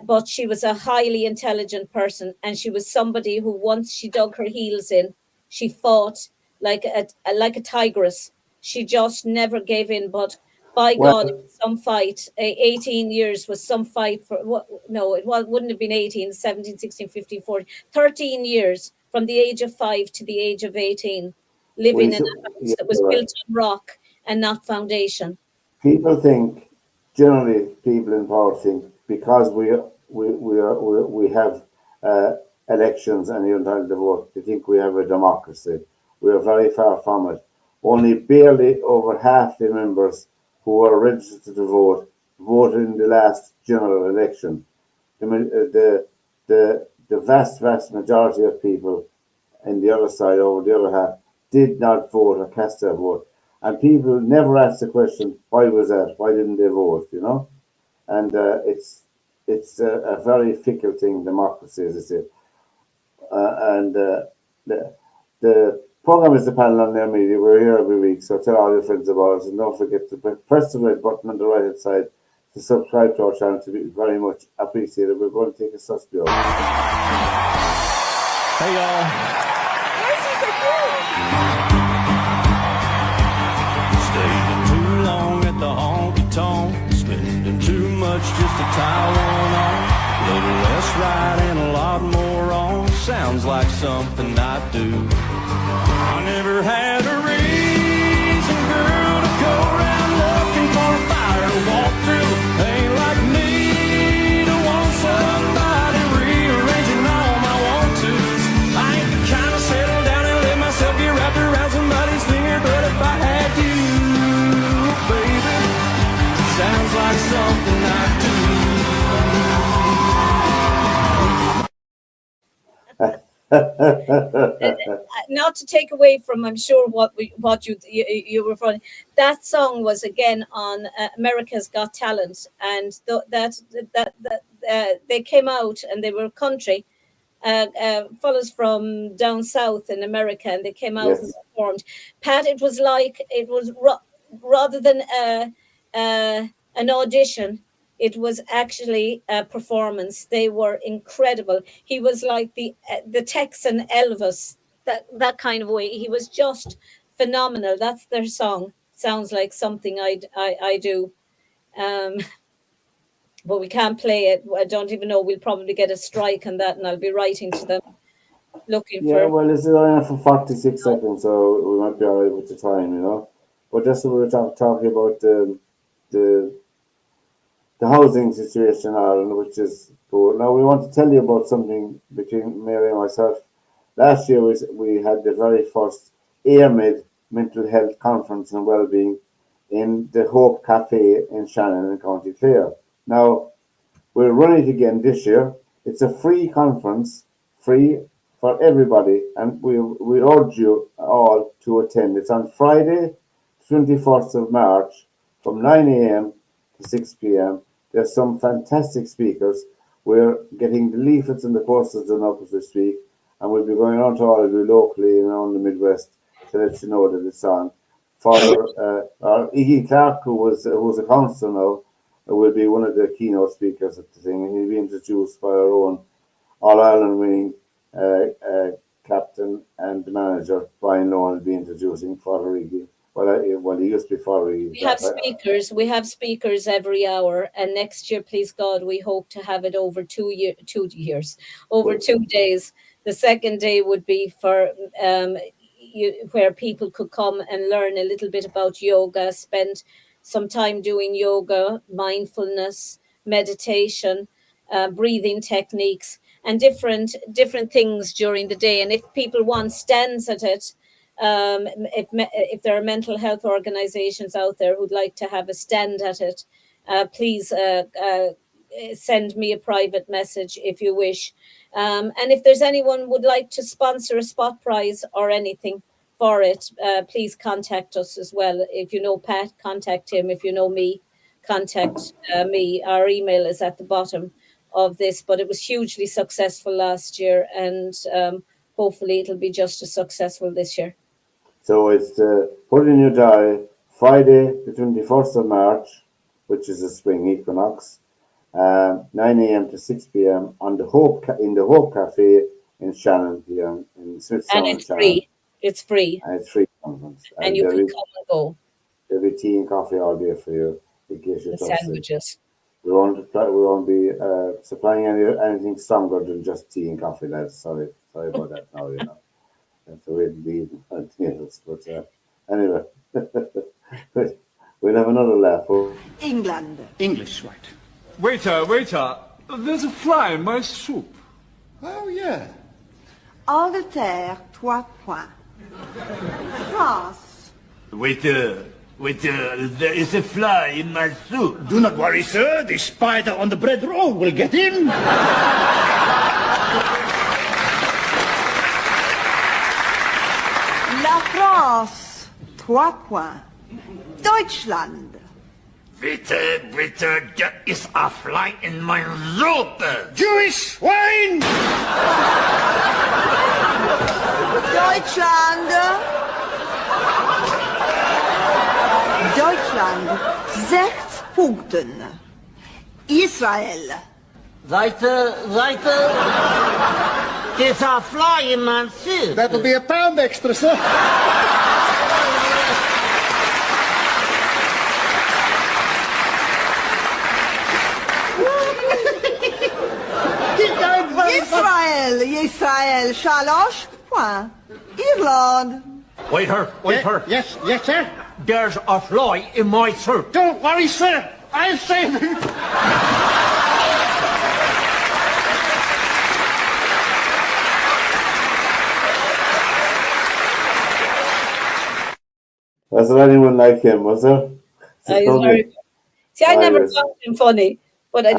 but she was a highly intelligent person, and she was somebody who, once she dug her heels in, she fought like a tigress. She just never gave in. But by God, it was some fight. 18 years was some fight for what? No, wouldn't have been 18, 17, 16, 15, 14, 13 years from the age of 5 to the age of 18, living in a house that was built on rock and not foundation. People think, generally, people in power think, because we have elections and you're entitled to vote, they think we have a democracy. We are very far from it. Only barely over half the members who are registered to vote voted in the last general election. The vast majority of people in the other side, over the other half, did not vote or cast their vote. And people never ask the question, why was that? Why didn't they vote? You know? And it's a very fickle thing, democracy, as I say. The program is the panel on their media. We're here every week, so tell all your friends about us, and don't forget to press the red button on the right hand side to subscribe to our channel. To be very much appreciated. We're going to take a suspect. Hey y'all. Staying too long at the honky tonk, spending too much just to tie one on. A little less right and a lot more wrong. Sounds like something I do. I never had a reason, girl, to go around looking for a fire to walk through. Ain't like me to want somebody rearranging all my want-tos. I ain't the kind to settle down and let myself get wrapped around somebody's finger, but if I had you, baby, sounds like something I do. Not to take away from, I'm sure what you were from. That song was again on America's Got Talent, and they came out and they were country. Fellows from down south in America, and they came out and Yes. performed. Pat, it was like rather than an audition, it was actually a performance. They were incredible. He was like the Texan Elvis, that kind of way. He was just phenomenal. That's their song. Sounds like something I do. Um, but we can't play it. I don't even know. We'll probably get a strike on that, and I'll be writing to them looking Yeah, for. well, it's only for 46 seconds, so we might be all right with the time, you know. But just we were talking about the the housing situation in Ireland, which is poor. Now, we want to tell you about something between Mary and myself. Last year, we had the very first AirMed Mental Health Conference and Wellbeing in the Hope Cafe in Shannon in County Clare. Now, we're running it again this year. It's a free conference, free for everybody, and we urge you all to attend. It's on Friday, 21st of March, from 9 a.m. to 6 p.m. There's some fantastic speakers. We're getting the leaflets and the posters done up as we speak, and we'll be going on to all of you locally and around the Midwest to let you know that it's on. Father Iggy Clark, who's a counsellor now, will be one of the keynote speakers at the thing, and he'll be introduced by our own All Ireland winning captain and manager Brian Lohan will be introducing Father Iggy. Well, he used to be Father Iggy. We have speakers every hour, and next year, please God, we hope to have it over 2 years, over 2 days. The second day would be for where people could come and learn a little bit about yoga, spend some time doing yoga, mindfulness, meditation, breathing techniques, and different things during the day. And if people want stands at it, if there are mental health organizations out there who'd like to have a stand at it, please send me a private message if you wish. And if there's anyone would like to sponsor a spot prize or anything for it, please contact us as well. If you know Pat, contact him. If you know me, contact me. Our email is at the bottom of this, but it was hugely successful last year, and hopefully it'll be just as successful this year. So it's put in your diary, Friday the 21st of March, which is a spring equinox, 9 a.m. to 6 p.m. on the Hope Cafe in Shannon here in Smithtown. And it's free. It's free. And it's free conference. And you can come and go. There'll be tea and coffee all day for you in case you're thirsty. Sandwiches. We won't be supplying anything stronger than just tea and coffee, lads. Sorry about that now, you know. That's the way it be. But anyway, we'll have another laugh. England. English, right. Waiter, there's a fly in my soup. Oh, yeah. Angleterre, 3 points. France. Waiter, there is a fly in my soup. Do not worry, sir. The spider on the bread roll will get in. La France, 3 points. Deutschland. Waiter, there is a fly in my soup. Jewish swine! Deutschland, 6 Punkten. Israel. Waiter, there's a fly in my soup. That'll be £1 extra, sir. Israel, 3 points. Ireland. Waiter. Yes, sir. There's a fly in my soup. Don't worry, sir. I'll save it. Was there anyone like him, was there? I never found him funny, but I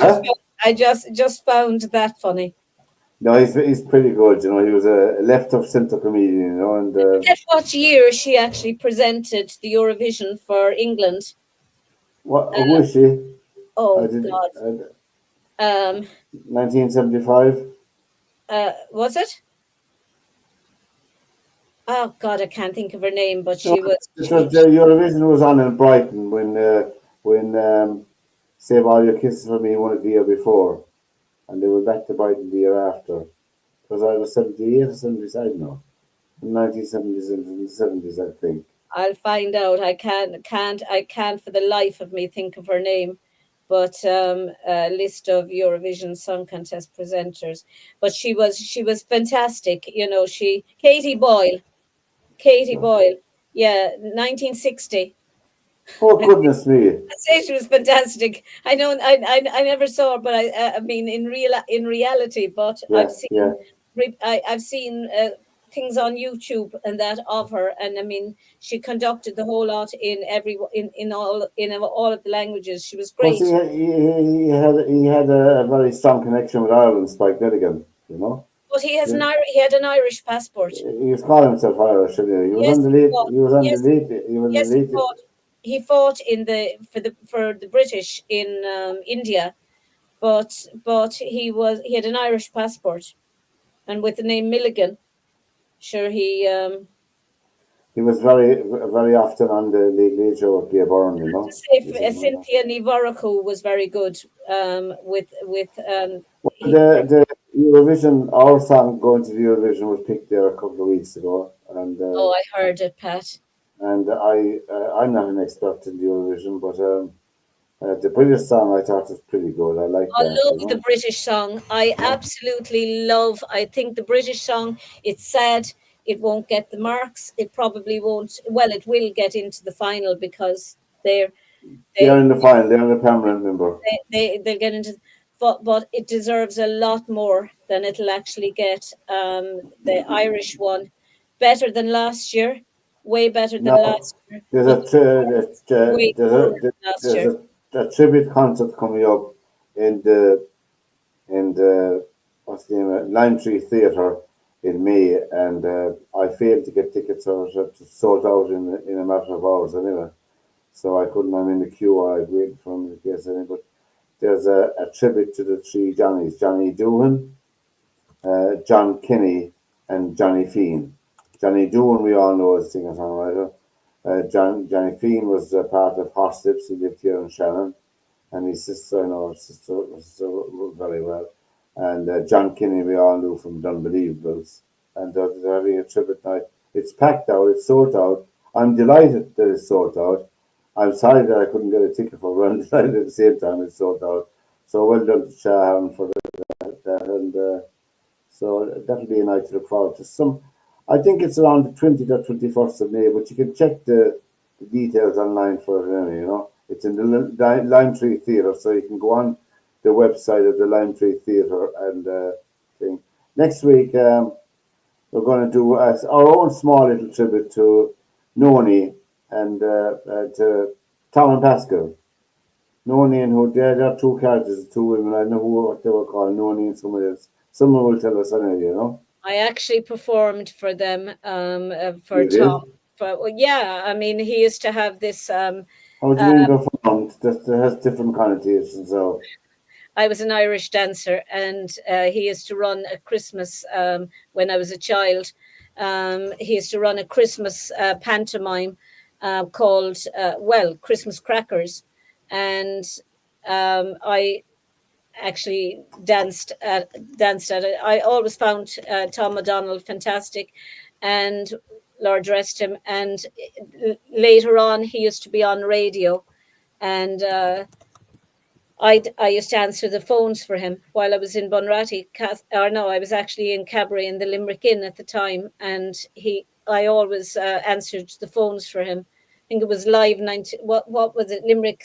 just found that funny. No, he's pretty good. You know, he was a left of centre comedian. You know, and Forget what year she actually presented the Eurovision for England. who is she? Oh God. 1975. Was it? Oh God, I can't think of her name, but No, she was. it was Eurovision was on in Brighton when Save All Your Kisses for Me won it the year before, and they went back to Brighton the year after. It was either 78 or 70s, I don't know. 1970s and 70s, I think. I'll find out. I can't for the life of me think of her name. But a list of Eurovision Song Contest presenters. But she was fantastic. You know, Katie Boyle. Yeah, 1960. Oh goodness me! I say she was fantastic. I know. I never saw her, but I mean in reality. But Yeah, yeah. I've seen things on YouTube and that of her, and I mean she conducted the whole lot in all of the languages. She was Plus, great. he had a very strong connection with Ireland, Spike Milligan. You know. But he had an Irish passport. He was calling himself Irish. Anyway. He was Yes, on the he lead. fought. He was on the Yes, lead. He was on yes, the lead. he fought in for the British in India, but he had an Irish passport, and with the name Milligan, sure He was very often on the Late Show with Gay Byrne. You know. Cynthia Nivorako was very good with The Eurovision, our song going to the Eurovision was picked there a couple of weeks ago, and oh, I heard it, Pat. I'm not an expert in the Eurovision, but the British song I thought was pretty good. I like I that, love you the know. British song. I absolutely love. I think the British song. It's sad it won't get the marks. It probably won't. Well, it will get into the final because they're They're they in the final. They're a permanent member. they'll get into. But it deserves a lot more than it'll actually get. The Irish one, better than last year, way better than Now last year, there's but way poorer than last there's year. a tribute concert coming up in the what's the name of it? Lime Tree Theatre in May, and I failed to get tickets or sold out in a matter of hours anyway. So I couldn't. I'm in the queue. I waited for them in case any. But there's a tribute to the three Johnnies: Johnny Doohan, John Kinney, and Johnny Feen. Johnny Doohan, we all know as singer songwriter. Johnny Feen was part of Horstips. He lived here in Shannon, and his sister, I know his sister very well. And John Kinney, we all knew from Unbelievables. And they're having a tribute night. It's packed out, it's sold out. I'm delighted that it's sold out. I'm sorry that I couldn't get a ticket for it, but I'm delighted at the same time it's sold out. So well done to Sharon for that. And so that'll be a night to look forward to. I think it's around the 20th or 21st of May, but you can check the details online for it anyway, you know. It's in the Lime Tree Theatre, so you can go on the website of the Lime Tree Theatre and thing. Next week, we're going to do our own small little tribute to Noni and to Tom and Pascal. Noni and who they're two characters, two women. I don't know what they were called, Noni and someone else. Someone will tell us anyway, you know. I actually performed for them for You Tom. did? Well, yeah, I mean, he used to have this. How do you mean performed? That has different connotations. So I was an Irish dancer, and he used to run a Christmas when I was a child. He used to run a Christmas pantomime called Christmas Crackers, and I actually danced at it. I always found Tom O'Donnell fantastic, and Lord rest him. And later on, he used to be on radio, and I used to answer the phones for him while I was in Bunratty. I was actually in Cabaret in the Limerick Inn at the time, and I always answered the phones for him. I think it was live 90. What was it? Limerick.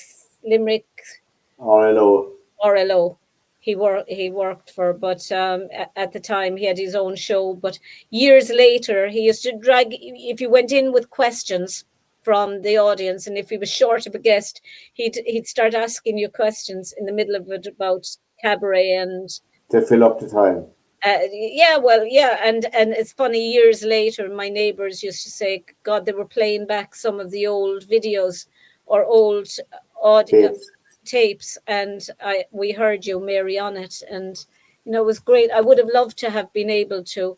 RLO. He worked for, but at the time he had his own show. But years later, he used to drag. If you went in with questions from the audience, and if he was short of a guest, he'd start asking you questions in the middle of it about Cabaret and to fill up the time. Yeah, well, yeah, and it's funny. Years later, my neighbors used to say, "God, they were playing back some of the old videos or old audio tapes, and we heard you, Mary, on it, and you know, it was great. I would have loved to have been able to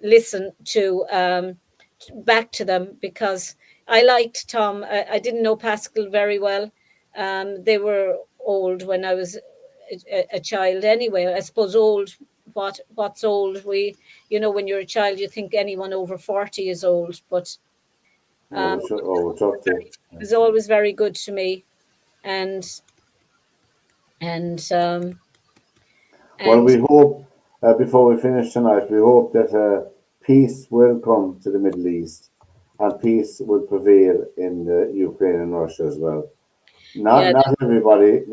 listen to back to them because I liked Tom. I didn't know Pascal very well. They were old when I was a child anyway. I suppose old. What's old? You know, when you're a child, you think anyone over 40 is old, but it was always very good to me, and and well, we hope before we finish tonight, we hope that peace will come to the Middle East and peace will prevail in the Ukraine and Russia as well. Not everybody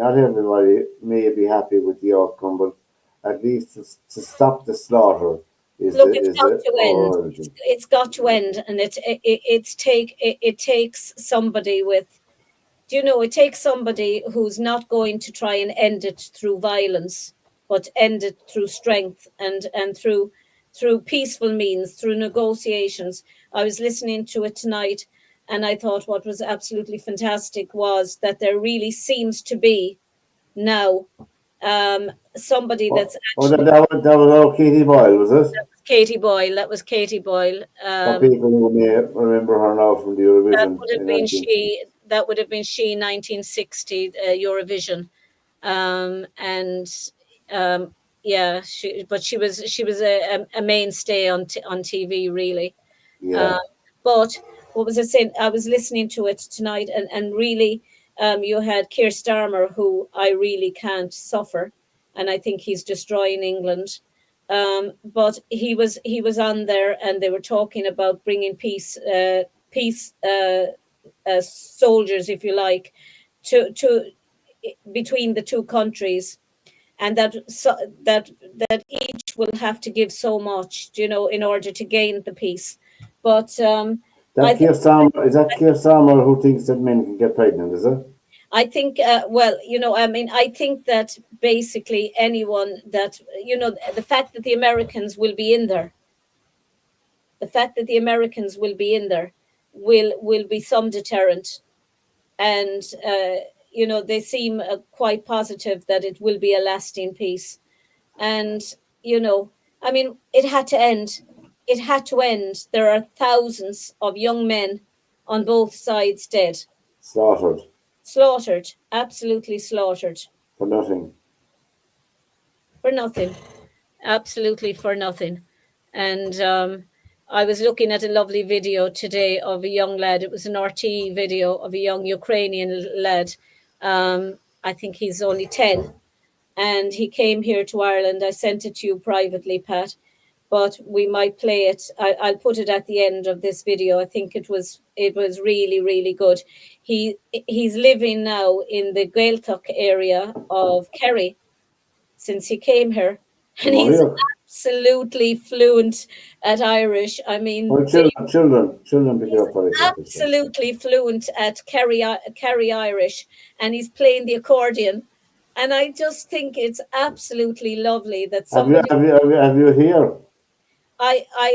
may be happy with the outcome, but at least to stop the slaughter is it's got to end. It's got to end, and it takes somebody with, do you know, it takes somebody who's not going to try and end it through violence, but end it through strength and through peaceful means, through negotiations. I was listening to it tonight, and I thought what was absolutely fantastic was that there really seems to be now somebody that's actually. That was our Katie Boyle, was it? Katie Boyle. That was Katie Boyle. For people who may remember her now from the Eurovision. That would have been she 1960 Eurovision, yeah, she was a mainstay on TV really. Yeah. But what was I saying? I was listening to it tonight, and really, you had Keir Starmer, who I really can't suffer, and I think he's destroying England. But he was on there, and they were talking about bringing peace soldiers, if you like, to between the two countries, and that each will have to give so much, you know, in order to gain the peace. But Keir Starmer who thinks that men can get pregnant, is it? I think, well, you know, I mean, I think that basically anyone that, you know, the fact that the Americans will be in there, will be some deterrent. And, you know, they seem quite positive that it will be a lasting peace. And, you know, I mean, it had to end. It had to end. There are thousands of young men on both sides dead. Slaughtered. Absolutely slaughtered. For nothing. Absolutely for nothing. And I was looking at a lovely video today of a young lad. It was an RT video of a young Ukrainian lad. I think he's only 10. And he came here to Ireland. I sent it to you privately, Pat, but we might play it. I'll put it at the end of this video. I think it was really, really good. He's living now in the Gaeltacht area of Kerry since he came here, and he's absolutely fluent at Irish. I mean, children pick it up very quickly. Absolutely fluent at Kerry Irish, and he's playing the accordion. And I just think it's absolutely lovely that somebody. Have you here? I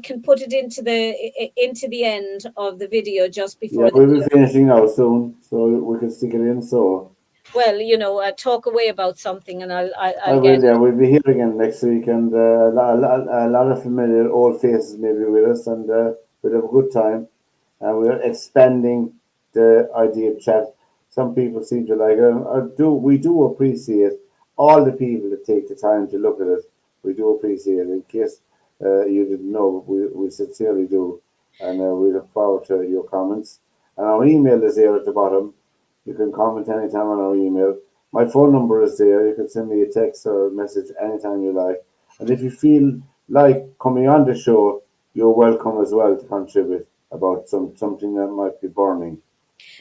can put it into the end of the video just before. Yeah, we'll be finishing now soon, so we can stick it in. So. Well, you know, talk away about something, and I'll get. Yeah, we'll be here again next week, and a lot of familiar old faces may be with us, and we'll have a good time. And we're expanding the idea of chat. Some people seem to like it. We do appreciate all the people that take the time to look at it. We do appreciate it. In case you didn't know, we sincerely do. And we look forward to your comments. And our email is there at the bottom. You can comment anytime on our email. My phone number is there. You can send me a text or a message anytime you like. And if you feel like coming on the show, you're welcome as well to contribute about something that might be burning.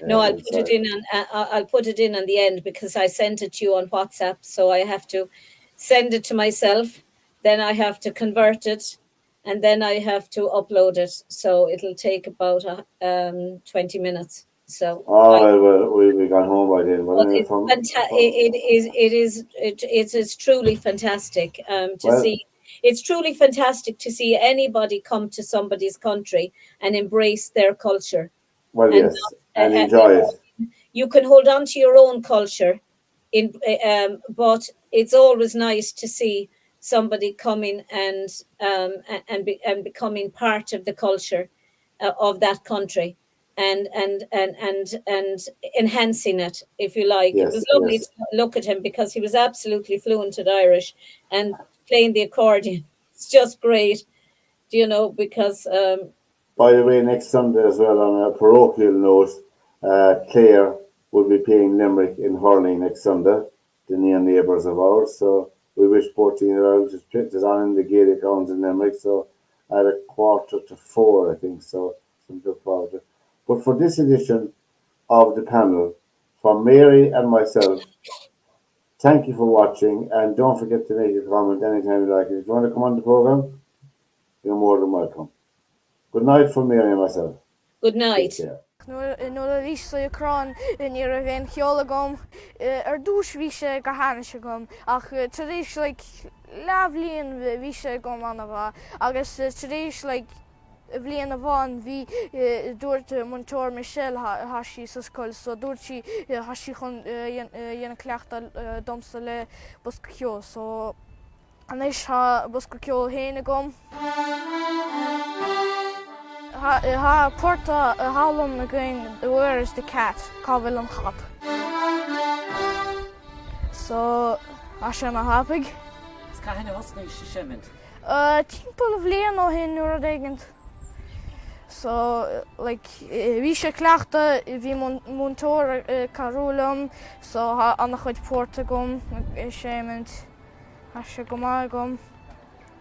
No, I'll put it in, and I'll put it in on the end because I sent it to you on WhatsApp. So I have to send it to myself, then I have to convert it, and then I have to upload it. So it'll take about 20 minutes. So we got home by then. But it's truly fantastic to see. It's truly fantastic to see anybody come to somebody's country and embrace their culture. Well, and, yes, and enjoy it. You can hold on to your own culture, but it's always nice to see somebody coming and becoming part of the culture of that country. And enhancing it, if you like. Yes, it was lovely to look at him because he was absolutely fluent at Irish and playing the accordion. It's just great, because. By the way, next Sunday as well, on a parochial note, Clare will be playing Limerick in hurling next Sunday, the near neighbours of ours. So we wish 14-year-olds to put it on in the Gaelic grounds in Limerick. So at 3:45, I think. So something to look forward to. But for this edition of the panel, from Mary and myself, thank you for watching, and don't forget to make a comment anytime you like it. If you want to come on the programme, you're more than welcome. Good night from Mary and myself. Good night. Nuair a bhí sé crán níor a bhéon cheola gom dúis bhí sé go hána se gom ach tar éis leabhlíonn bhí sé gom anna bha agus tar éis bblion a bháin bhí dúirt Montóir Michelle hasí sa scoil, so dúirt sí hasí chun dhéana cleachta domsa le busca ceol, so anéis busca ceol héana gom. Ha porta hálum na going, where is the cat? Cábhfuil an chap. So, ashe na hapig. Ska henne wasna is shement. Timppel of bblion ó hin nuair a dhéigint. So, bhí sé cleachta, bhí Montóir Carúlam, so annach chuid porta gom, sément, ashe go maith gom.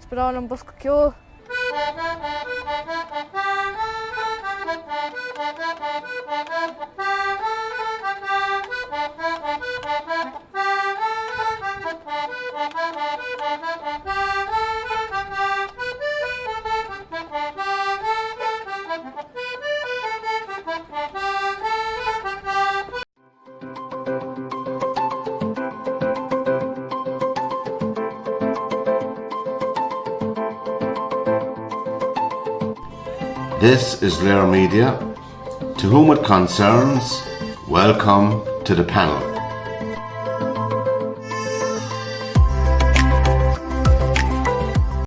Spredáil an busca ceol. This is Lair Media. To whom it concerns, welcome to the panel.